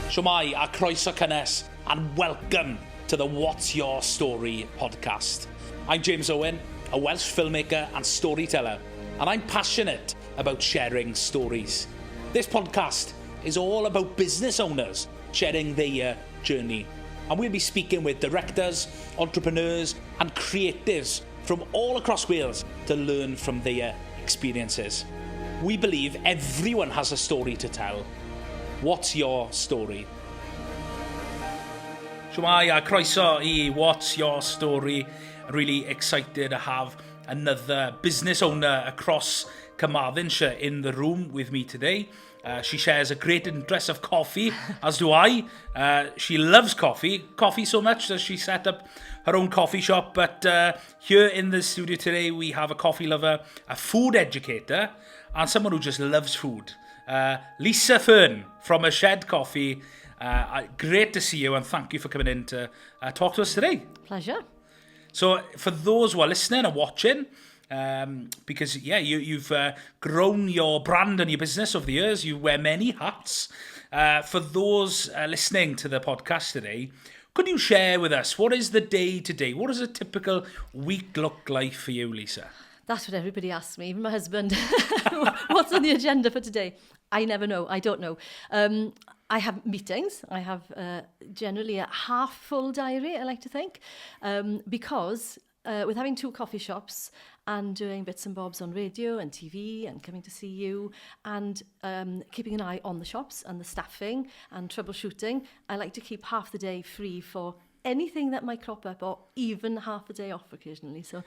Shwmai a croeso cynnes, and welcome to the What's Your Story podcast. I'm James Owen, a Welsh filmmaker and storyteller, and I'm passionate about sharing stories. This podcast is all about business owners sharing their journey, and we'll be speaking with directors, entrepreneurs and creatives from all across Wales to learn from their experiences. We believe everyone has a story to tell. What's your story? Shwmai a croeso I What's Your Story. Really excited to have another business owner across Carmarthenshire in the room with me today. She shares a great interest of coffee, as do I. She loves coffee so much that she set up her own coffee shop. But here in the studio today, we have a coffee lover, a food educator, and someone who just loves food. Lisa Fearn from Sied Coffee. Great to see you, and thank you for coming in to talk to us today. Pleasure. So for those who are listening and watching, because you've grown your brand and your business over the years, you wear many hats. For those listening to the podcast today, could you share with us, what is the day to day? What does a typical week look like for you, Lisa? That's what everybody asks me, even my husband. What's on the agenda for today? I never know. I don't know. I have meetings. I have generally a half-full diary, I like to think, because with having two coffee shops and doing bits and bobs on radio and TV and coming to see you and keeping an eye on the shops and the staffing and troubleshooting, I like to keep half the day free for anything that might crop up, or even half a day off occasionally. So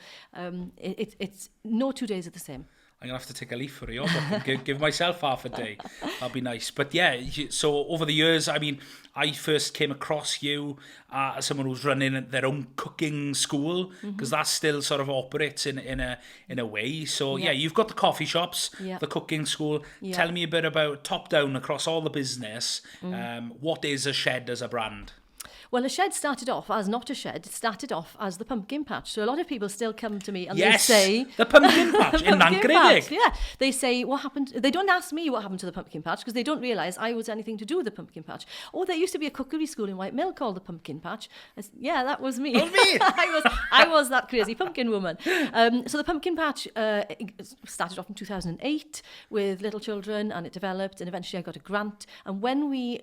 it's no 2 days are the same. I'm going to have to take a leaf for you and give myself half a day. That'd be nice. But yeah, so over the years, I mean, I first came across you as someone who's running their own cooking school, because that still sort of operates in a way. So yeah, you've got the coffee shops, the cooking school. Yeah. Tell me a bit about top down across all the business. What is a Sied as a brand? Well, a Sied started off as not a Sied. It started off as the Pumpkin Patch. So a lot of people still come to me and they say... the Pumpkin Patch in Mangredig. Yeah, they say, what happened... They don't ask me what happened to the Pumpkin Patch because they don't realise I was anything to do with the Pumpkin Patch. Oh, there used to be a cookery school in White Mill called the Pumpkin Patch. Yeah, that was me. Oh, me! I was that crazy pumpkin woman. So the Pumpkin Patch started off in 2008 with little children, and it developed, and eventually I got a grant. And when we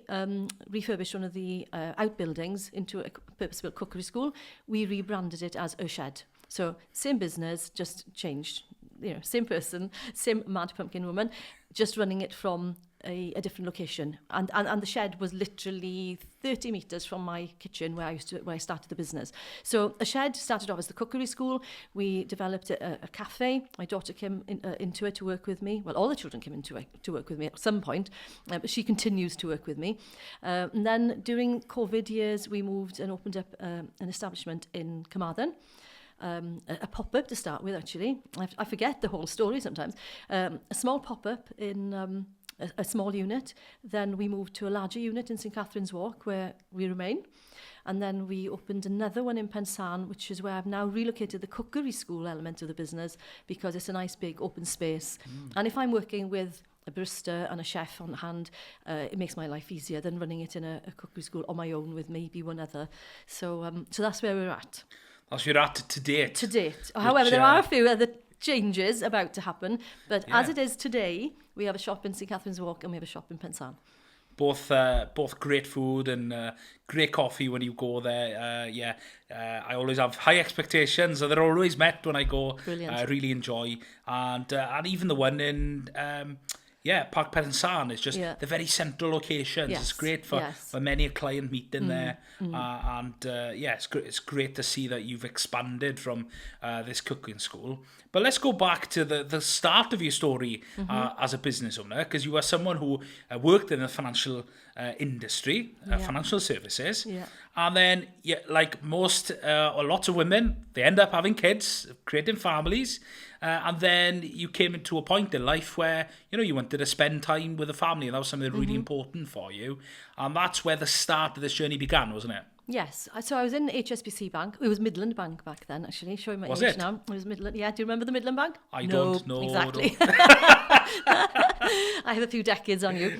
refurbished one of the outbuildings into a purpose-built cookery school, we rebranded it as a Sied. So same business, just changed. You know, same person, same mad pumpkin woman, just running it from a different location. And the Sied was literally 30 metres from my kitchen where I started the business. So a Sied started off as the cookery school. We developed a cafe. My daughter came into it to work with me. Well, all the children came into it to work with me at some point, but she continues to work with me. And then during COVID years, we moved and opened up an establishment in Carmarthen. A pop-up to start with, actually. I forget the whole story sometimes. A small pop-up in a small unit. Then we moved to a larger unit in St Catherine's Walk, where we remain. And then we opened another one in Pensan, which is where I've now relocated the cookery school element of the business, because it's a nice big open space. And if I'm working with a barista and a chef on hand, it makes my life easier than running it in a cookery school on my own with maybe one other. So that's where we're at. That's where you're at to date. To date. However, there are a few other changes about to happen, but as it is today, we have a shop in St Catherine's Walk and we have a shop in Pensan. Both great food and great coffee when you go there. I always have high expectations, and they're always met when I go. Brilliant. I really enjoy, and even the one in Park Pensan is just the very central locations. Yes. It's great for many a client meeting there, it's great to see that you've expanded from this cooking school. But let's go back to the start of your story as a business owner, because you were someone who worked in the financial industry, financial services, and then like most or lots of women, they end up having kids, creating families, and then you came into a point in life where you wanted to spend time with the family, and that was something really important for you, and that's where the start of this journey began, wasn't it? Yes, so I was in HSBC Bank. It was Midland Bank back then, actually, showing my age now. It was Midland, yeah. Do you remember the Midland Bank? I don't know. Exactly. I have a few decades on you.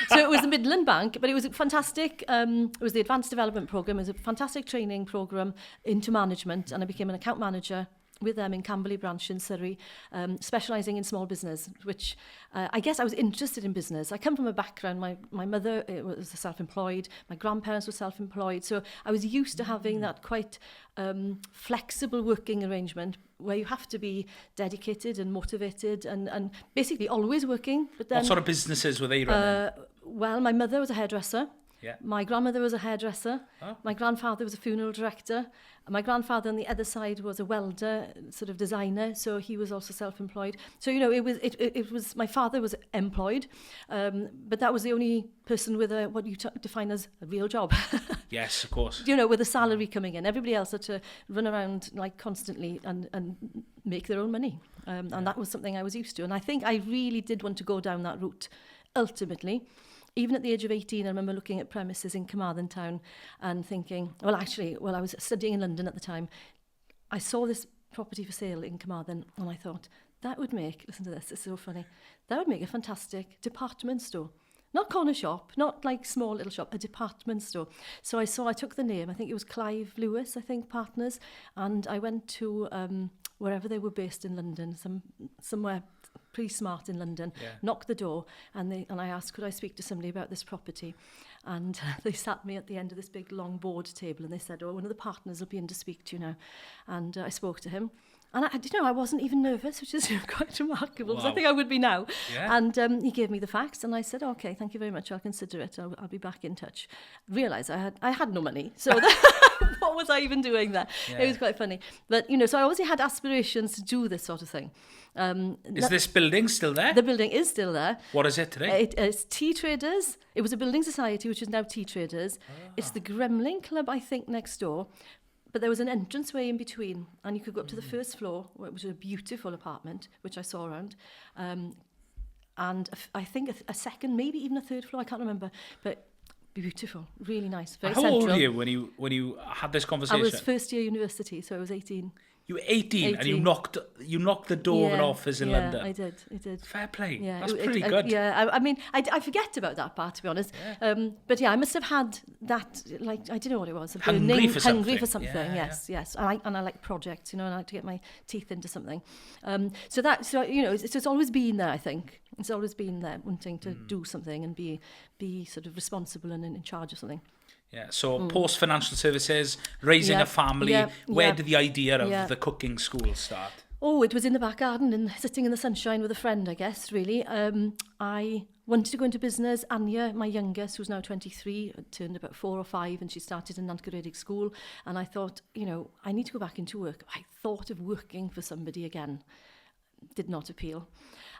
So it was the Midland Bank, but it was fantastic. It was the Advanced Development Programme. It was a fantastic training programme into management, and I became an account manager with them in Camberley branch in Surrey, specialising in small business, which I guess I was interested in business. I come from a background, my mother was self-employed, my grandparents were self-employed, so I was used to having that quite flexible working arrangement where you have to be dedicated and motivated and basically always working. But then, what sort of businesses were they running? Well, my mother was a hairdresser. Yeah. My grandmother was a hairdresser. Oh. My grandfather was a funeral director. My grandfather on the other side was a welder, sort of designer, so he was also self-employed. So, you know, it was my father was employed, but that was the only person with what you define as a real job. Yes, of course. You know, with a salary coming in. Everybody else had to run around like constantly and make their own money. And that was something I was used to. And I think I really did want to go down that route ultimately. Even at the age of 18, I remember looking at premises in Carmarthen town and thinking, well, I was studying in London at the time. I saw this property for sale in Carmarthen and I thought, that would make, listen to this, it's so funny, that would make a fantastic department store. Not corner shop, not like small little shop, a department store. So I took the name, I think it was Clive Lewis, partners, and I went to wherever they were based in London, somewhere pretty smart in London, knocked the door, and I asked, could I speak to somebody about this property? And they sat me at the end of this big long board table, and they said, one of the partners will be in to speak to you now. And I spoke to him. And I wasn't even nervous, which is quite remarkable, because I think I would be now. Yeah. And he gave me the facts, and I said, okay, thank you very much, I'll consider it, I'll be back in touch. Realised I had no money, so what was I even doing there? Yeah. It was quite funny. But, you know, so I always had aspirations to do this sort of thing. Is this building still there? The building is still there. What is it today? It's Tea Traders. It was a building society, which is now Tea Traders. Oh. It's the Gremlin Club, I think, next door. But there was an entranceway in between, and you could go up to the first floor, which was a beautiful apartment, which I saw around. And I think a second, maybe even a third floor, I can't remember. But beautiful, really nice, very central. How old were you when you had this conversation? I was first year university, so I was 18. You were 18 and you knocked the door of an office in London. I did. Fair play. Yeah, that's pretty good. I mean, I forget about that part, to be honest. Yeah. But yeah, I must have had that, like, I don't know what it was. Hungry for something. Yes. And I like projects, you know, and I like to get my teeth into something. So you know, it's always been there, I think. It's always been there, wanting to do something and be sort of responsible and in charge of something. Yeah, so post-financial services, raising a family, where did the idea of the cooking school start? Oh, it was in the back garden and sitting in the sunshine with a friend, I guess, really. I wanted to go into business. Anya, my youngest, who's now 23, turned about 4 or 5, and she started in entrepreneurial school. And I thought, you know, I need to go back into work. I thought of working for somebody again. Did not appeal.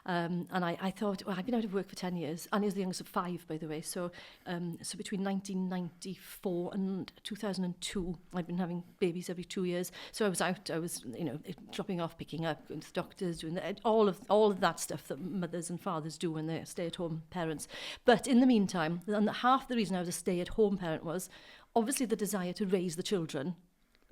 And I thought, well, I've been out of work for 10 years. Anya's the youngest of 5, by the way. So between 1994 and 2002, I'd been having babies every 2 years. So I was out. I was, you know, dropping off, picking up, going to the doctors, doing all of that stuff that mothers and fathers do when they're stay-at-home parents. But in the meantime, and half the reason I was a stay-at-home parent was obviously the desire to raise the children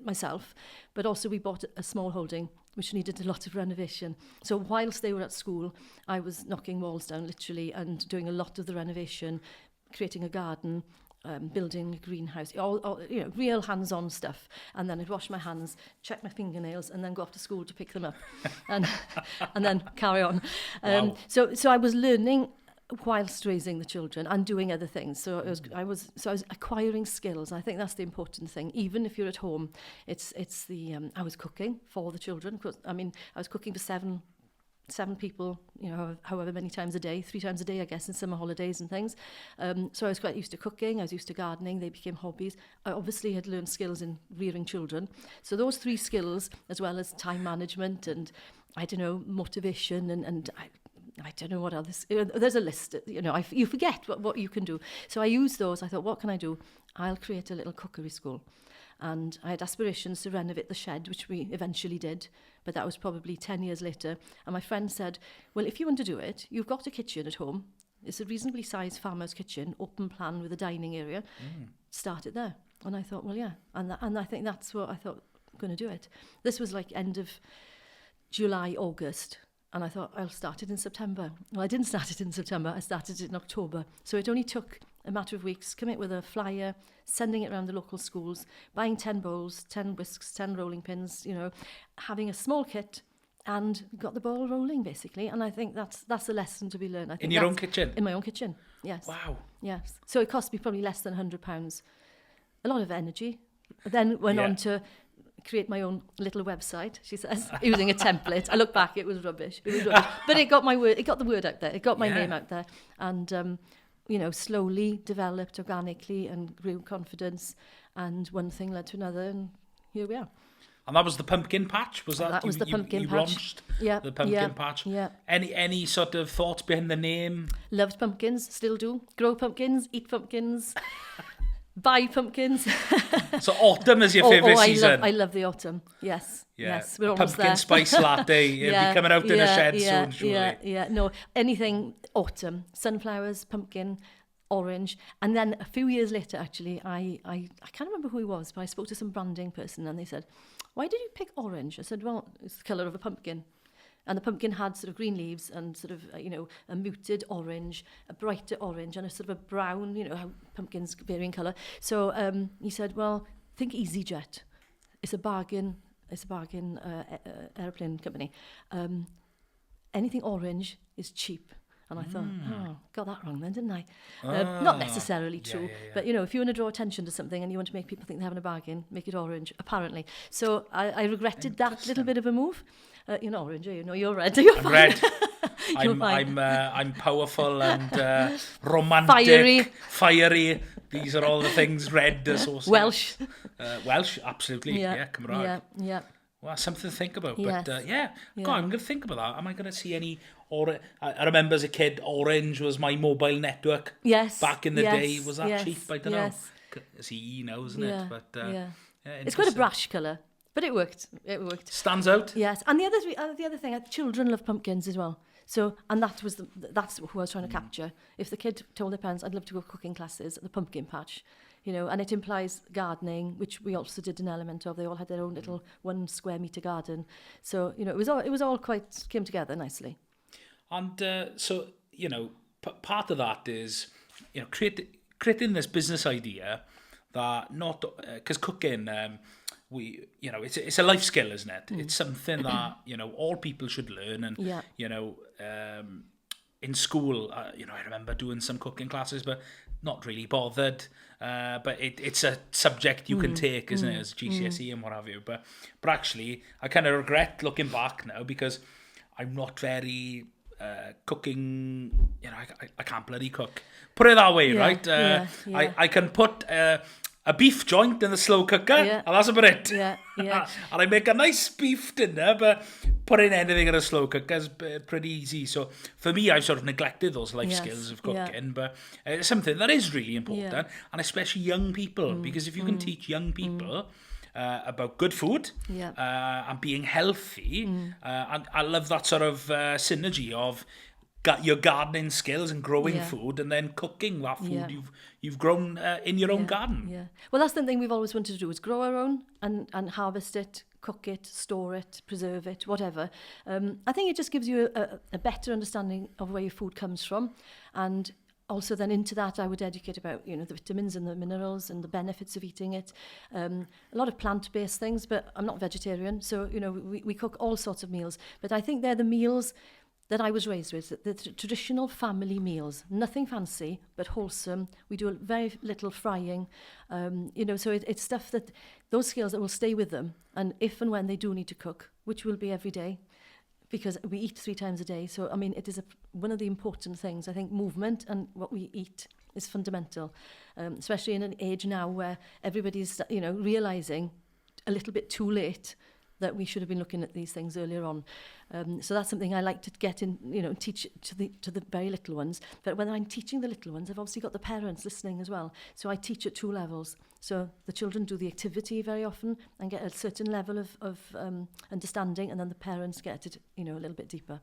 myself, but also we bought a small holding which needed a lot of renovation. So whilst they were at school, I was knocking walls down literally and doing a lot of the renovation, creating a garden, building a greenhouse, all you know, real hands-on stuff. And then I'd wash my hands, check my fingernails, and then go off to school to pick them up, and then carry on. Wow. So I was learning whilst raising the children and doing other things. So I was acquiring skills. I think that's the important thing. Even if you're at home, it's the I was cooking for the children. I mean, I was cooking for seven people, you know, however many times a day, 3 times a day, I guess, in summer holidays and things. So I was quite used to cooking. I was used to gardening. They became hobbies. I obviously had learned skills in rearing children. So those 3 skills, as well as time management and, I don't know, motivation and I don't know what others, there's a list, you know, you forget what you can do. So I used those. I thought, what can I do? I'll create a little cookery school. And I had aspirations to renovate the shed, which we eventually did, but that was probably 10 years later. And my friend said, well, if you want to do it, you've got a kitchen at home. It's a reasonably sized farmer's kitchen, open plan with a dining area. Start it there. And I thought, well, yeah. And I think that's what I thought, I'm going to do it. This was like end of July, August. And I thought, I'll start it in September. Well, I didn't start it in September. I started it in October. So it only took a matter of weeks, coming up with a flyer, sending it around the local schools, buying 10 bowls, 10 whisks, 10 rolling pins, having a small kit, and got the ball rolling, basically. And I think that's a lesson to be learned. I think in your own kitchen? In my own kitchen, yes. Wow. Yes. So it cost me probably less than £100. A lot of energy. Then went on to create my own little website, she says, using a template. I look back, it was rubbish. But it got the word out there. It got my name out there. And, slowly developed organically and grew confidence. And one thing led to another, and here we are. And that was the Pumpkin Patch? That was the Pumpkin Patch. You launched the Pumpkin Patch? Yeah. Any sort of thoughts behind the name? Loved pumpkins, still do. Grow pumpkins, eat pumpkins. Buy pumpkins. So autumn is your favourite season? I love the autumn. Yes. Yeah. Yes, we're almost Pumpkin there. spice latte. It'll be coming out in a shed soon, surely. Yeah. No, anything autumn. Sunflowers, pumpkin, orange. And then a few years later, actually, I can't remember who he was, but I spoke to some branding person and they said, why did you pick orange? I said, well, it's the colour of a pumpkin. And the pumpkin had sort of green leaves and sort of, a muted orange, a brighter orange, and a sort of a brown, how pumpkins vary in colour. So he said, well, think EasyJet. It's a bargain aeroplane company. Anything orange is cheap. And I thought, got that wrong then, didn't I? Not necessarily true, but if you want to draw attention to something and you want to make people think they're having a bargain, make it orange, apparently. So I regretted that little bit of a move. You're not orange, are you? No, you're red. I'm red. I'm powerful and romantic, fiery. These are all the things red associated. Welsh. Welsh, absolutely. Yeah, Cymraeg. Yeah. Well, something to think about. Yes. But God, I'm going to think about that. Am I going to see any? I remember as a kid, Orange was my mobile network. Yes. Back in the day, was that cheap? I don't know. It's EE now, isn't it? But it's quite a brash colour, but it worked. Stands out. Yes, and the other thing, children love pumpkins as well. So, and that's who I was trying to capture. If the kid told their parents, I'd love to go cooking classes at the Pumpkin Patch, and it implies gardening, which we also did an element of. They all had their own little 1 square metre garden. So, it was all quite, came together nicely. And part of that is, creating this business idea that because cooking, it's a life skill, isn't it? It's something that, all people should learn. And, in school, I remember doing some cooking classes, but not really bothered. But it's a subject you can take, isn't it, as GCSE and what have you. But actually, I kind of regret looking back now because I'm not very cooking. I can't bloody cook. Put it that way, right? I can put a beef joint in the slow cooker, and that's about it. And I make a nice beef dinner, but putting anything in a slow cooker is pretty easy. So for me, I've sort of neglected those life skills of cooking, but it's something that is really important, and especially young people, because if you can teach young people about good food and being healthy, and I love that sort of synergy of your gardening skills and growing food, and then cooking that food you've grown in your own garden. Yeah. Well, that's the thing we've always wanted to do, is grow our own and harvest it, cook it, store it, preserve it, whatever. I think it just gives you a better understanding of where your food comes from, and also then into that I would educate about the vitamins and the minerals and the benefits of eating it. A lot of plant-based things, but I'm not vegetarian, so we cook all sorts of meals. But I think they're the meals that I was raised with, the traditional family meals, nothing fancy, but wholesome. We do very little frying, so it's stuff that, those skills that will stay with them. And if and when they do need to cook, which will be every day, because we eat 3 times a day. So, it is one of the important things. I think movement and what we eat is fundamental, especially in an age now where everybody's, realising a little bit too late that we should have been looking at these things earlier on. So that's something I like to get in, teach to the very little ones. But when I'm teaching the little ones, I've obviously got the parents listening as well. So I teach at 2 levels. So the children do the activity very often and get a certain level of understanding, and then the parents get it, a little bit deeper.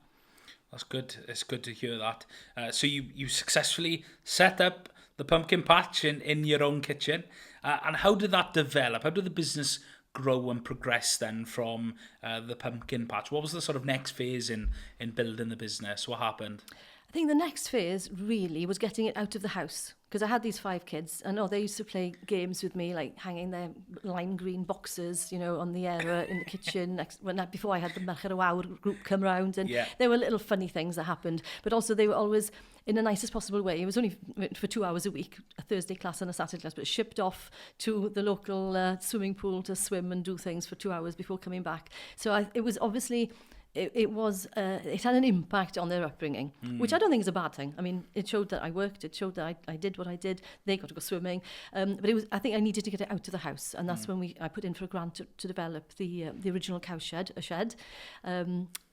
That's good. It's good to hear that. So you successfully set up the Pumpkin Patch in your own kitchen. And how did that develop? How did the business grow and progress then from the pumpkin patch? What was the sort of next phase in building the business? What happened? I think the next phase really was getting it out of the house, because I had these 5 kids, and they used to play games with me, like hanging their lime green boxes, on the area in the kitchen before I had the Merched y Wawr group come round, and there were little funny things that happened, but also they were always in the nicest possible way. It was only for 2 hours a week, a Thursday class and a Saturday class, but shipped off to the local swimming pool to swim and do things for 2 hours before coming back. So it was obviously... It had an impact on their upbringing, which I don't think is a bad thing. I mean, it showed that I worked, it showed that I did what I did, they got to go swimming, but I think I needed to get it out of the house, and that's when I put in for a grant to develop the original cow shed,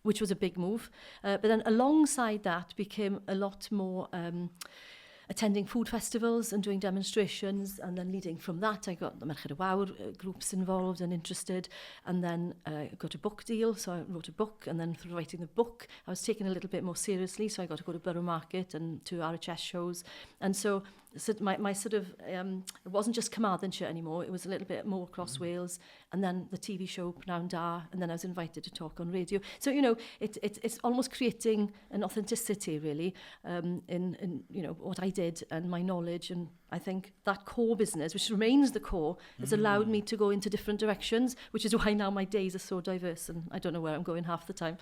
which was a big move. But then alongside that became a lot more... attending food festivals and doing demonstrations, and then leading from that I got the Merched y Wawr groups involved and interested, and then got a book deal, so I wrote a book, and then through writing the book I was taken a little bit more seriously, so I got to go to Borough Market and to RHS shows, and so my sort of it wasn't just Carmarthenshire anymore, it was a little bit more across Wales, and then the TV show Pnawn Da, and then I was invited to talk on radio. So it's almost creating an authenticity really in what I did and my knowledge, and I think that core business, which remains the core, has allowed me to go into different directions, which is why now my days are so diverse and I don't know where I'm going half the time.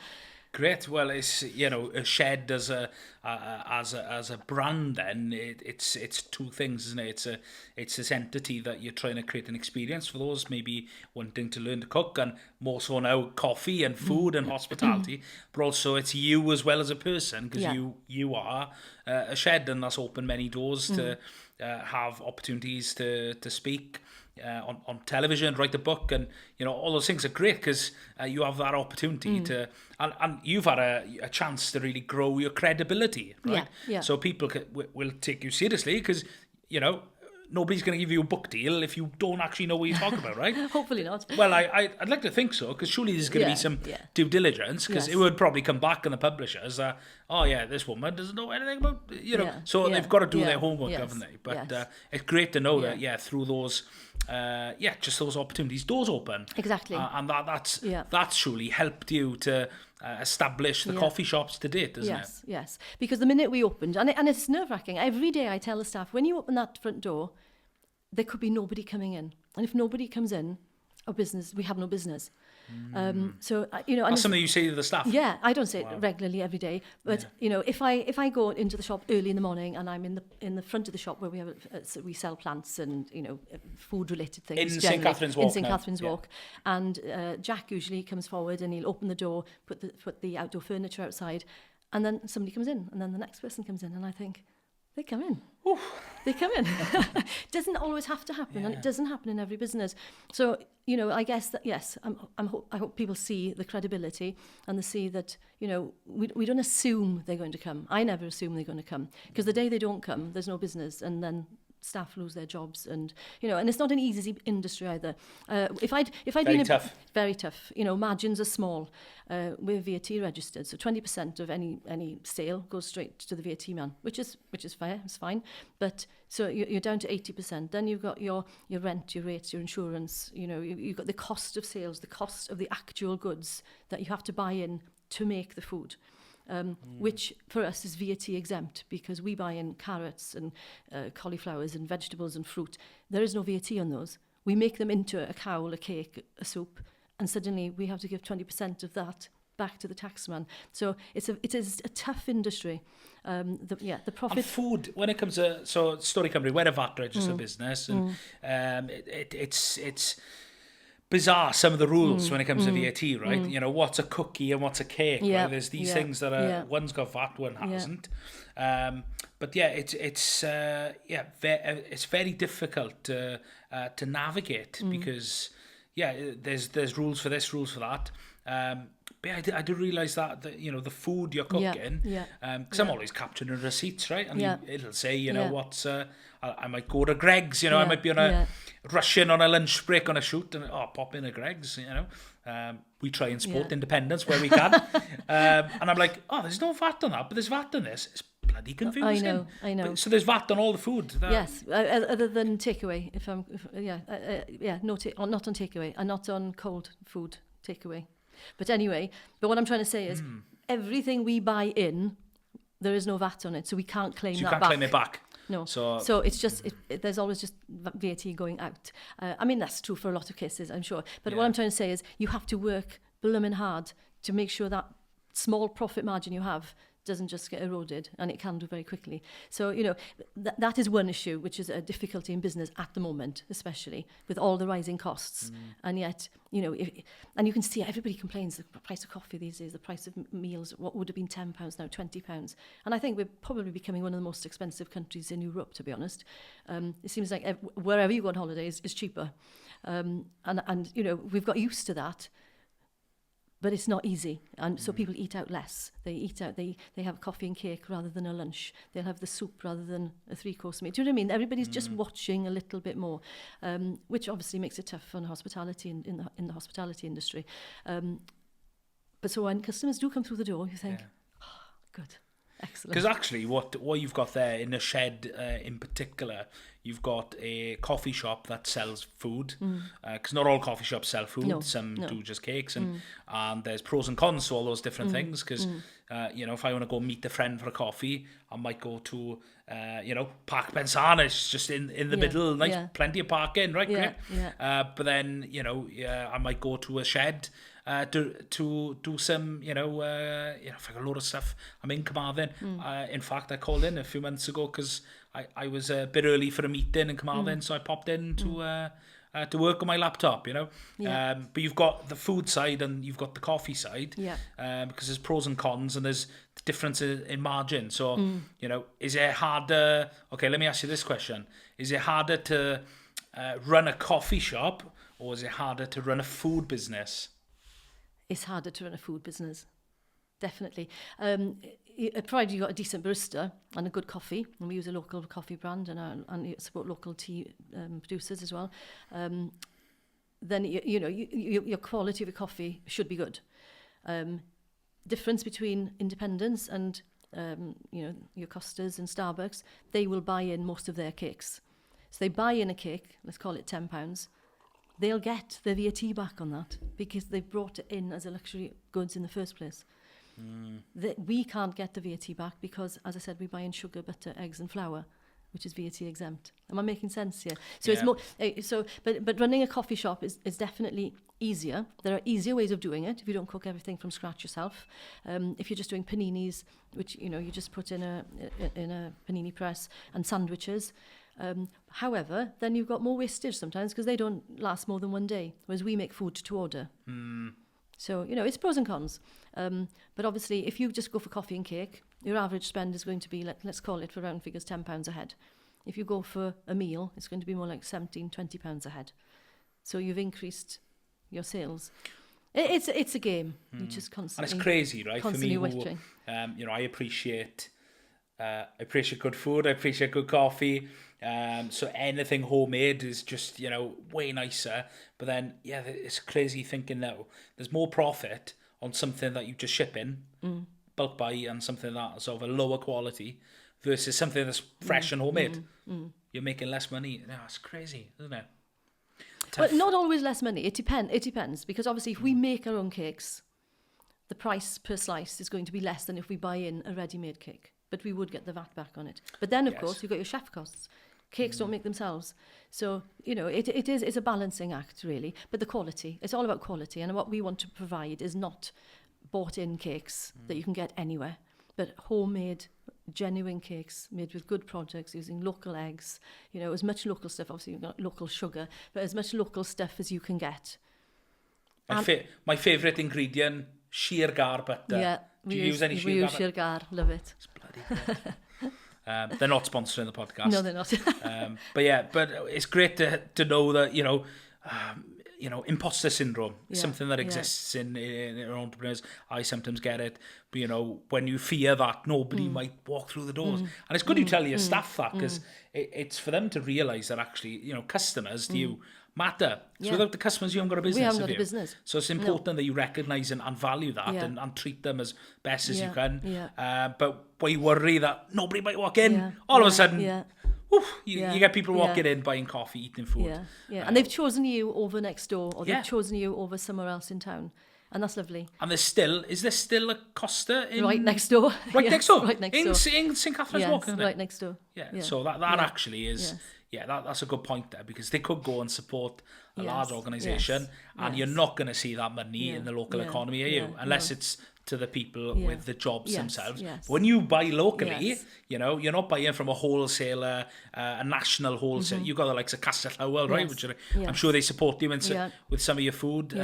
Great. Well, it's a shed as a brand. Then it's two things, isn't it? It's this entity that you're trying to create an experience for those maybe wanting to learn to cook, and more so now coffee and food and hospitality. But also it's you as well as a person, because you are a shed, and that's opened many doors to have opportunities to speak. On television, write a book, and all those things are great because you have that opportunity to, and you've had a chance to really grow your credibility, right? Yeah. So people will take you seriously because nobody's going to give you a book deal if you don't actually know what you're talking about, right? Hopefully not. Well, I'd like to think so, because surely there's going to be some due diligence, because it would probably come back on the publishers that, this woman doesn't know anything about, so they've got to do their homework, haven't they? But it's great to know that, through those, just those opportunities, doors open. Exactly. And that's surely helped you to establish the coffee shops to date, isn't it? Yes. Because the minute we opened, and it's nerve-wracking, every day I tell the staff, when you open that front door, there could be nobody coming in. And if nobody comes in, we have no business. So that's something you say to the staff. Yeah, I don't say it regularly every day, but if I go into the shop early in the morning and I'm in the front of the shop where we sell plants and food related things in St Catherine's Walk. In St Catherine's Walk, and Jack usually comes forward and he'll open the door, put the outdoor furniture outside, and then somebody comes in, and then the next person comes in, and I think, they come in. Oof. They come in. It doesn't always have to happen, and it doesn't happen in every business. So, I guess that, yes, I hope people see the credibility, and they see that, we don't assume they're going to come. I never assume they're going to come, because the day they don't come, there's no business, and then staff lose their jobs, and and it's not an easy industry either. If I'd been tough. Very tough. Margins are small. We're VAT registered, so 20% of any sale goes straight to the VAT man, which is fair, it's fine. But so you're down to 80%. Then you've got your rent, your rates, your insurance. You've got the cost of sales, the cost of the actual goods that you have to buy in to make the food. Which for us is VAT exempt, because we buy in carrots and cauliflowers and vegetables and fruit. There is no VAT on those. We make them into a cowl, a cake, a soup, and suddenly we have to give 20% of that back to the taxman. So it is a tough industry. The profit... And food, when it comes to... So Stori Cymru, we're a VAT registered business, and it's bizarre, some of the rules when it comes to VAT, right? What's a cookie and what's a cake, right? There's these things that are, one's got VAT, one hasn't. But it's very difficult to navigate, because there's rules for this, rules for that. But I do realise that the food you're cooking, because I'm always capturing receipts, right? And it'll say, what's I might go to Greg's, I might be on rushing on a lunch break on a shoot, and pop in a Greg's, we try and support independence where we can, and I'm like, there's no VAT on that, but there's VAT on this. It's bloody confusing. I know. But, so there's VAT on all the food? Yes, other than takeaway. Not on takeaway, and not on cold food takeaway. But anyway, what I'm trying to say is everything we buy in, there is no VAT on it, so we can't claim that back. So you can't claim it back? No. So it's just, there's always just VAT going out. I mean, that's true for a lot of cases, I'm sure. But what I'm trying to say is you have to work blooming hard to make sure that small profit margin you have doesn't just get eroded, and it can do very quickly. So, that is one issue, which is a difficulty in business at the moment, especially with all the rising costs. And yet, and you can see everybody complains the price of coffee these days, the price of meals, what would have been £10 now, £20. And I think we're probably becoming one of the most expensive countries in Europe, to be honest. It seems like wherever you go on holiday is cheaper. And we've got used to that. But it's not easy, and so people eat out less. They eat out, they have coffee and cake rather than a lunch. They'll have the soup rather than a 3-course meal. Do you know what I mean? Everybody's just watching a little bit more, which obviously makes it tough on hospitality in the hospitality industry. But so when customers do come through the door, you think, good. Excellent. Because actually, what you've got there in the shed in particular, you've got a coffee shop that sells food. Because not all coffee shops sell food. No, Some do just cakes. And there's pros and cons to all those different things. Because, if I want to go meet a friend for a coffee, I might go to, Park Pensana. It's just in the middle. Nice, plenty of parking, right? But then, I might go to a shed to do some, if I got a load of stuff. I'm in Carmarthen. In fact, I called in a few months ago because I was a bit early for a meeting in Carmarthen, so I popped in to work on my laptop, But you've got the food side and you've got the coffee side, because there's pros and cons and there's differences in margin. So, is it harder? Okay, let me ask you this question: is it harder to run a coffee shop, or is it harder to run a food business? It's harder to run a food business, definitely. Provided you've got a decent barista and a good coffee, and we use a local coffee brand and support local tea producers as well, then your quality of your coffee should be good. Difference between independents and your Costas and Starbucks, they will buy in most of their cakes. So they buy in a cake, let's call it £10. They'll get the VAT back on that because they've brought it in as a luxury goods in the first place. We can't get the VAT back because, as I said, we buy in sugar, butter, eggs and flour, which is VAT exempt. Am I making sense here? So it's more. But running a coffee shop is definitely easier. There are easier ways of doing it if you don't cook everything from scratch yourself. If you're just doing paninis, which you just put in a panini press, and sandwiches. However, then you've got more wastage sometimes because they don't last more than one day, whereas we make food to order. So, it's pros and cons. But obviously, if you just go for coffee and cake, your average spend is going to be, let's call it for round figures, £10 a head. If you go for a meal, it's going to be more like £17, £20 a head. So you've increased your sales. It's a game. You just constantly... And it's crazy, right? Constantly for me, I appreciate good food. I appreciate good coffee. So anything homemade is just, way nicer. But then, it's crazy thinking now there's more profit on something that you just ship in, bulk buy, and something that's of a lower quality versus something that's fresh and homemade. You're making less money. No, it's crazy, isn't it? Tough. Well, not always less money. It depends because obviously if we make our own cakes, the price per slice is going to be less than if we buy in a ready-made cake. But we would get the VAT back on it. But then, of course, you've got your chef costs. Cakes don't make themselves. So, it's a balancing act, really. But the quality, it's all about quality. And what we want to provide is not bought-in cakes that you can get anywhere, but homemade, genuine cakes made with good products, using local eggs, as much local stuff. Obviously, you've got local sugar, but as much local stuff as you can get. My favourite ingredient, sheer gar butter. Yeah. Do you use any sheer gar? We use sheer gar, love it. It's bloody good. They're not sponsoring the podcast. No, they're not. but it's great to know that, imposter syndrome is something that exists in entrepreneurs. I sometimes get it. But, when you fear that nobody might walk through the doors. And it's good you tell your staff that because it's for them to realise that actually, customers to you matter. So without the customers, you haven't got a business. We haven't got a business. So it's important that you recognise and value that and treat them as best as you can. Yeah. But where you worry that nobody might walk in, all of a sudden, you get people walking in, buying coffee, eating food. And they've chosen you over next door, or they've chosen you over somewhere else in town. And that's lovely. And is there still a Costa in... Right next door. Right next door? Right next door. In St Catherine's Walk, isn't it? Right next door. Yeah, so that actually is... Yeah, that's a good point there, because they could go and support a large organisation, and you're not going to see that money in the local economy, are you? Unless it's to the people with the jobs themselves. But when you buy locally, you know, you're not buying from a wholesaler, a national wholesaler. You've got the likes of Castell Howell, right? Which are, I'm sure they support you with some of your food,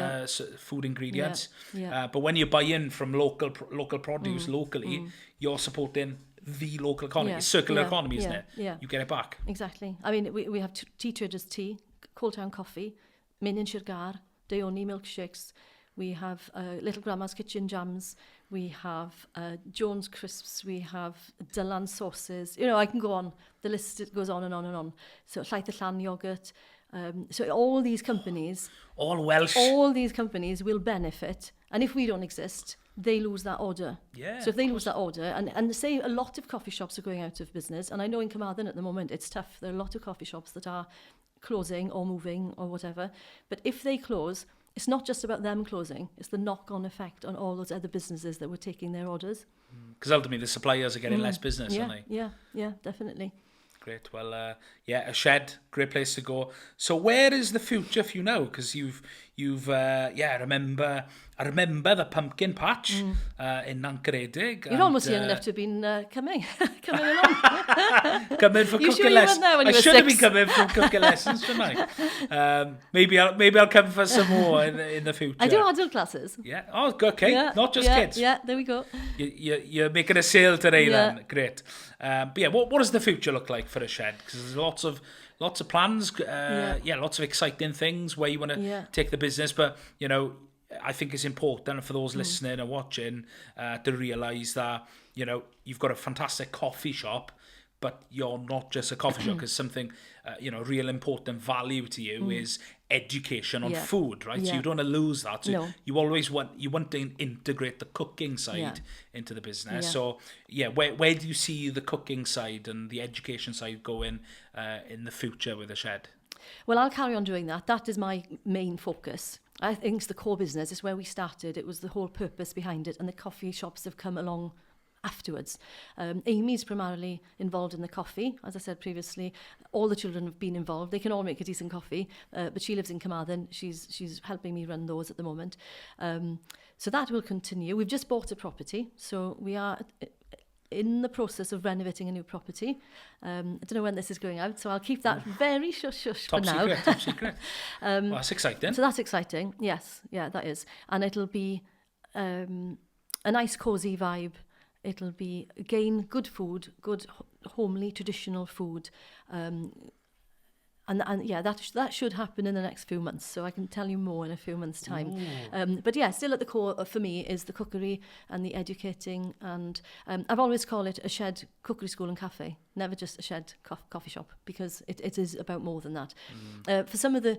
food ingredients. But when you buy in from local produce locally, you're supporting the local economy. It's circular economy, isn't it? You get it back. Exactly. I mean, we have Tea Traders Tea, Cold Town Coffee, Minin Shirgar, Daioni Milkshakes. We have Little Grandma's Kitchen Jams. We have Jones Crisps. We have Dylan Sauces. You know, I can go on. The list goes on and on and on. So Llaeth y Llan Yogurt. So all these companies... All Welsh. All these companies will benefit. And if we don't exist, they lose that order. Yeah, so if they lose that order, and say a lot of coffee shops are going out of business, and I know in Carmarthen at the moment it's tough. There are a lot of coffee shops that are closing or moving or whatever. But if they close, it's not just about them closing. It's the knock-on effect on all those other businesses that were taking their orders. Because ultimately the suppliers are getting less business, aren't they? Yeah, definitely. Great. Well, a shed, great place to go. So where is the future for you now? Because you've I remember the pumpkin patch in Nancaredig. You're almost young enough to have been coming along. Coming for you cooking sure lessons. I should have been 6? coming for cooking lessons, shouldn't I? Maybe I'll come for some more in the future. I do adult classes. Yeah. Oh, okay. Not just kids. Yeah, there we go. You're making a sale today then. Great. But yeah, what does the future look like for a shed? Because there's lots of plans, lots of exciting things where you want to take the business. But, you know, I think it's important for those listening and watching to realise that, you know, you've got a fantastic coffee shop, but you're not just a coffee shop, because something, real important value to you is education on food, right? So you don't want to lose that. So you always want to integrate the cooking side into the business. So where do you see the cooking side and the education side going in the future with the shed? Well, I'll carry on doing that. That is my main focus. I think it's the core business. It's where we started. It was the whole purpose behind it, and the coffee shops have come along afterwards. Amy's primarily involved in the coffee. As I said previously, all the children have been involved. They can all make a decent coffee, but she lives in Carmarthen. She's helping me run those at the moment. So that will continue. We've just bought a property, so we are in the process of renovating a new property. I don't know when this is going out, so I'll keep that very shush for now. Top secret. Well, that's exciting. So that's exciting. Yes, that is. And it'll be a nice cosy vibe. It'll be, again, good food, good homely, traditional food. That should happen in the next few months, so I can tell you more in a few months' time. But still at the core for me is the cookery and the educating, and I've always called it a shed cookery school and cafe, never just a shed coffee shop, because it is about more than that. For some of the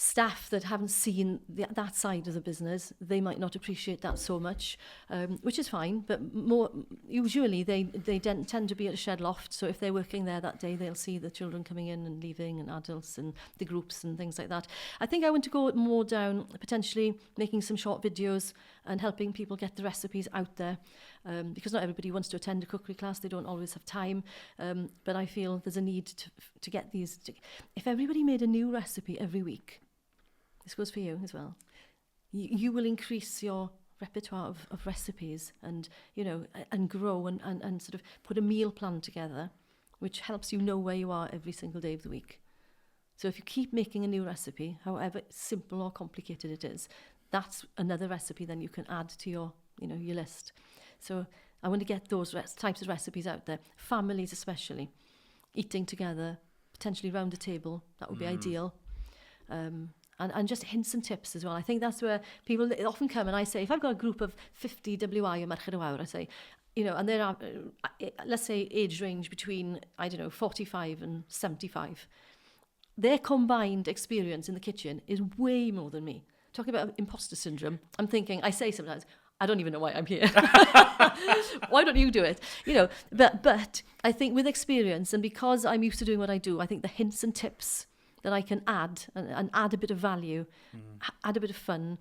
staff that haven't seen that side of the business, they might not appreciate that so much, which is fine, but more usually they tend to be at a shed loft, so if they're working there that day, they'll see the children coming in and leaving, and adults and the groups and things like that. I think I want to go more down potentially making some short videos and helping people get the recipes out there, because not everybody wants to attend a cookery class. They don't always have time, but I feel there's a need to get these. If everybody made a new recipe every week, this goes for you as well, you will increase your repertoire of recipes, and and grow and sort of put a meal plan together, which helps you know where you are every single day of the week. So if you keep making a new recipe, however simple or complicated it is, that's another recipe then you can add to your your list. So I want to get those types of recipes out there. Families especially, eating together, potentially round a table, that would be ideal. And just hints and tips as well. I think that's where people often come, and I say, if I've got a group of 50 WI or Merched y Wawr, I say, and there are, let's say, age range between, 45 and 75. their combined experience in the kitchen is way more than me. Talking about imposter syndrome, I'm thinking, I say sometimes, I don't even know why I'm here. Why don't you do it? You know, but I think with experience, and because I'm used to doing what I do, I think the hints and tips that I can add and add a bit of value, add a bit of fun,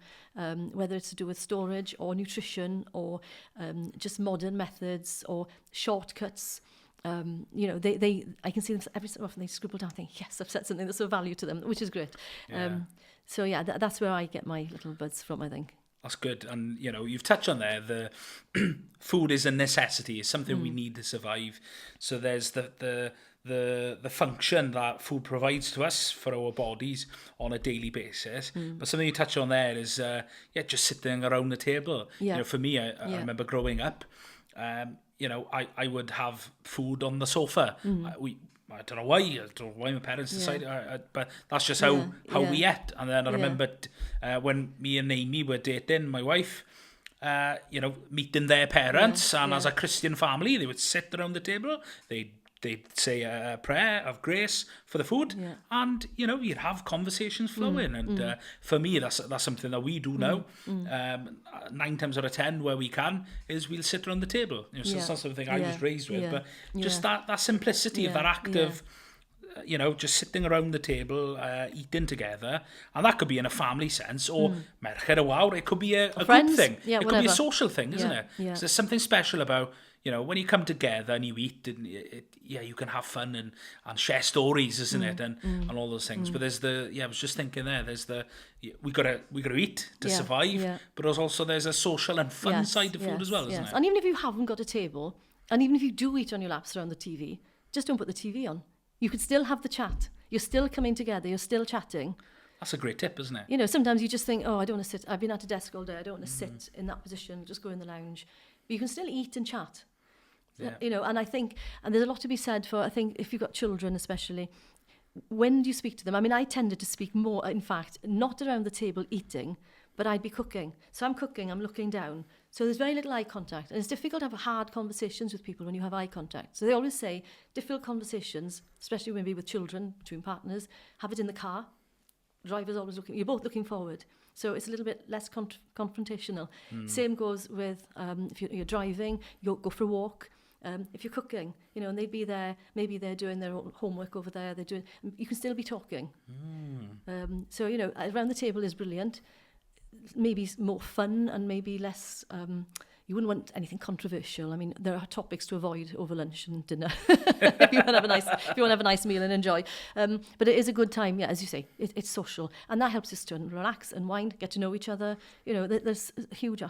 whether it's to do with storage or nutrition or just modern methods or shortcuts. You know, I can see them every so often. They scribble down, think, yes, I've said something that's of value to them, which is great. Yeah. So yeah, that's where I get my little buzz from, I think. That's good. And, you know, you've touched on there, the food is a necessity. It's something we need to survive. So there's the function that food provides to us for our bodies on a daily basis. But something you touch on there is, just sitting around the table. Yeah. You know, for me, I remember growing up, you know, I would have food on the sofa. I don't know why my parents decided, but that's just how we ate. And then I remember when me and Amy were dating, my wife, you know, meeting their parents, and as a Christian family, they would sit around the table, they'd say a prayer of grace for the food, and, you know, you'd have conversations flowing. And for me, that's something that we do now. 9 times out of 10, where we can, is we'll sit around the table. You know, so it's not something I was raised with, but just that simplicity of that act of, you know, just sitting around the table, eating together. And that could be in a family sense, or merched a wawr, it could be a group thing. Yeah, it could be a social thing, isn't it? Yeah. So there's something special about, you know, when you come together and you eat, and you can have fun and share stories, isn't it? And all those things. But there's I was just thinking there's we gotta eat to survive. But there's a social and fun side to food as well, isn't it? And even if you haven't got a table, and even if you do eat on your laps around the TV, just don't put the TV on. You could still have the chat. You're still coming together. You're still chatting. That's a great tip, isn't it? You know, sometimes you just think, oh, I don't want to sit. I've been at a desk all day. I don't want to sit in that position. Just go in the lounge. But you can still eat and chat. Yeah. You know, and I think, and there's a lot to be said for, I think, if you've got children especially, when do you speak to them? I mean, I tended to speak more, in fact, not around the table eating, but I'd be cooking. So I'm cooking, I'm looking down. So there's very little eye contact. And it's difficult to have hard conversations with people when you have eye contact. So they always say, difficult conversations, especially maybe with children, between partners, have it in the car. Driver's always looking, you're both looking forward. So it's a little bit less confrontational. Same goes with if you're driving, you'll go for a walk. If you're cooking, you know, and they'd be there, maybe they're doing their homework over there, you can still be talking. So, you know, around the table is brilliant. Maybe more fun and maybe less, you wouldn't want anything controversial. I mean, there are topics to avoid over lunch and dinner if you want to have a nice meal and enjoy. But it is a good time, as you say, it's social. And that helps us to relax, unwind, get to know each other. You know, there's huge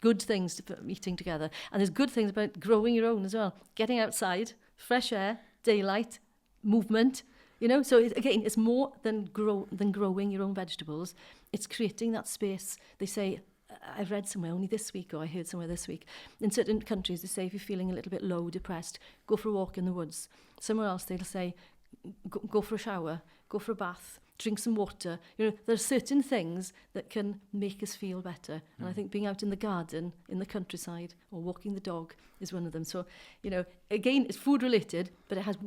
good things for eating together. And there's good things about growing your own as well. Getting outside, fresh air, daylight, movement. You know, so it's more than growing your own vegetables. It's creating that space. They say, I've read somewhere only this week, or I heard somewhere this week, in certain countries they say if you're feeling a little bit low, depressed, go for a walk in the woods. Somewhere else they'll say, go for a shower, go for a bath, drink some water. You know, there are certain things that can make us feel better. And I think being out in the garden, in the countryside, or walking the dog is one of them. So, you know, again, it's food related, but it has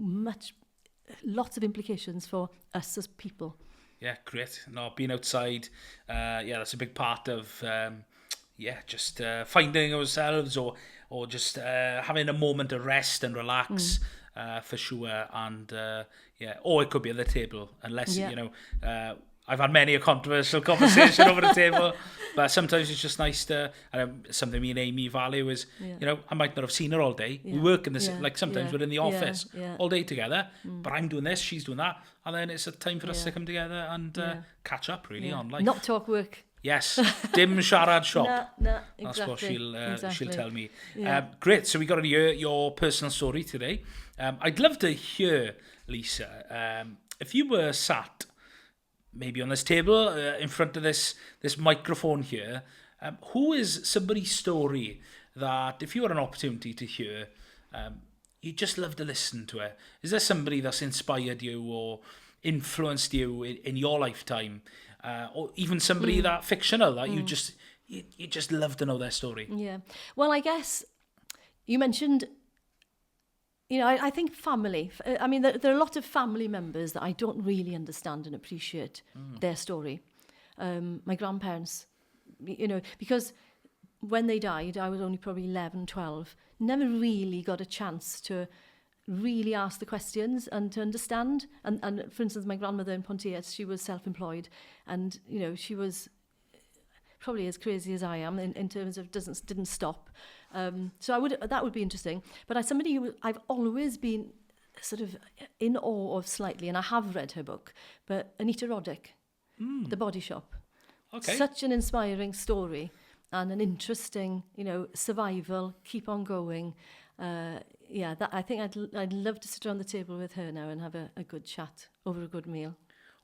lots of implications for us as people. Yeah, great. No, being outside, that's a big part of, just finding ourselves or just having a moment of rest and relax, for sure. And, or it could be at the table, unless, you know, I've had many a controversial conversation over the table, but sometimes it's just nice to, something me and Amy value is, you know, I might not have seen her all day. We work in this, like sometimes we're in the office all day together, but I'm doing this, she's doing that, and then it's a time for us to come together and catch up really on life. Not talk work. Yes, dim siarad shop. No, exactly. That's what she'll tell me. Yeah. Great, so we got to hear your personal story today. I'd love to hear, Lisa, if you were sat maybe on this table, in front of this microphone here, who is somebody's story that, if you had an opportunity to hear, you'd just love to listen to it? Is there somebody that's inspired you or influenced you in your lifetime, or even somebody that fictional that you just love to know their story? Yeah. Well, I guess you mentioned I think family. I mean, there are a lot of family members that I don't really understand and appreciate their story. My grandparents, because when they died, I was only probably 11, 12. Never really got a chance to really ask the questions and to understand. And for instance, my grandmother in Pontiac, she was self-employed, and she was probably as crazy as I am in terms of didn't stop. So that would be interesting. But as somebody who I've always been sort of in awe of slightly, and I have read her book, but Anita Roddick, The Body Shop. Okay. Such an inspiring story and an interesting, survival, keep on going. I think I'd love to sit around the table with her now and have a good chat over a good meal.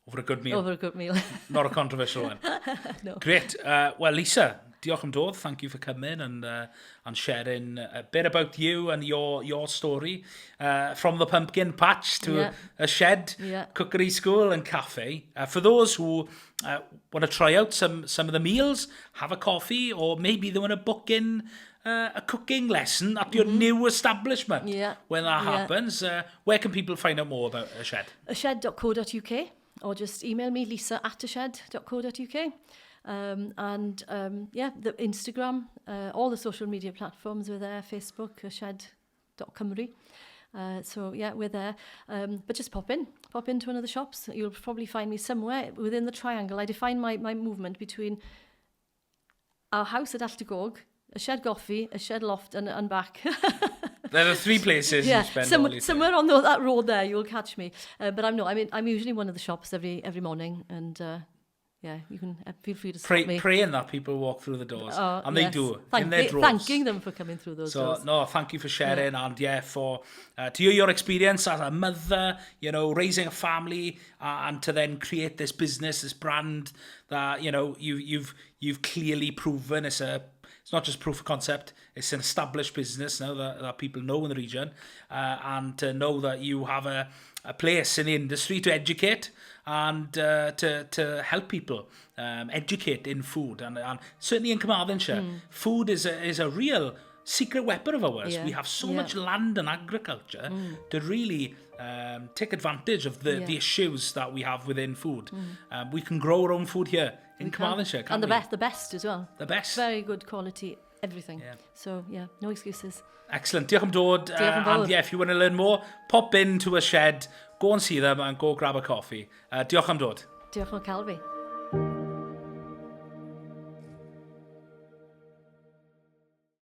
Over a good meal. Over a good meal. Not a controversial one. No. Great. Well, Lisa, diolch am dod. Thank you for coming and sharing a bit about you and your story. From the Pumpkin Patch to a Shed Cookery School and Cafe. For those who want to try out some of the meals, have a coffee, or maybe they want to book in a cooking lesson at your new establishment. When that happens, where can people find out more about a Shed? ashed.co.uk. Or just email me, lisa@ashed.co.uk. The Instagram, all the social media platforms are there, Facebook, ashed.cymru. We're there. But just pop into one of the shops. You'll probably find me somewhere within the triangle. I define my movement between our house at Alltagog, a Sied Coffee, a Shed Loft, and back. There are 3 places you spend all your somewhere on that road there, you'll catch me. But I'm usually one of the shops every morning, and you can feel free to stop me. Praying that people walk through the doors, and they do. Thanking them for coming through those doors. No, thank you for sharing, and for to hear your experience as a mother, raising a family, and to then create this business, this brand that you've clearly proven it's not just proof of concept, it's an established business now that people know in the region, and to know that you have a place in the industry to educate and to help people educate in food. And certainly in Carmarthenshire, food is a real secret weapon of ours. We have so much land and agriculture to really take advantage of the issues that we have within food. We can grow our own food here in Carmarthenshire, can't we? The best as well. The best. Very good quality, everything. So, no excuses. Excellent. Diolch am dod. And if you want to learn more, pop into a Shed, go and see them and go grab a coffee. Diolch am dod. Diolch am Calvi.